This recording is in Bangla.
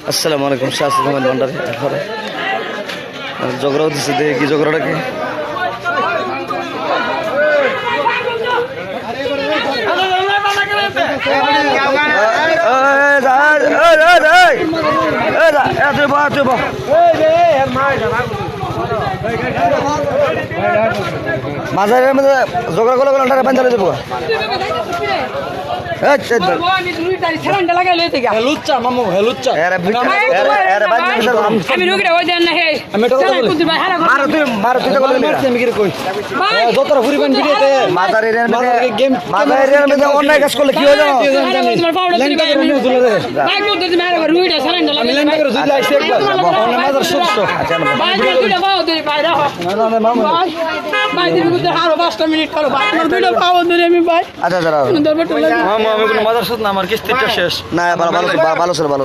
আসসালামু আলাইকুম শাহ আহমেদ ভান্ডারি ঝগড়া হচ্ছে দেখি কি ঝগড়াটা কি মাঝারের মধ্যে ঝগড়া করলে টাকা পাঞ্চালে দেবো অন্যায় কাজ করলে কি হয়ে আমার কিস্তিটা শেষ না ভালো ভালো ভালো ছিল ভালো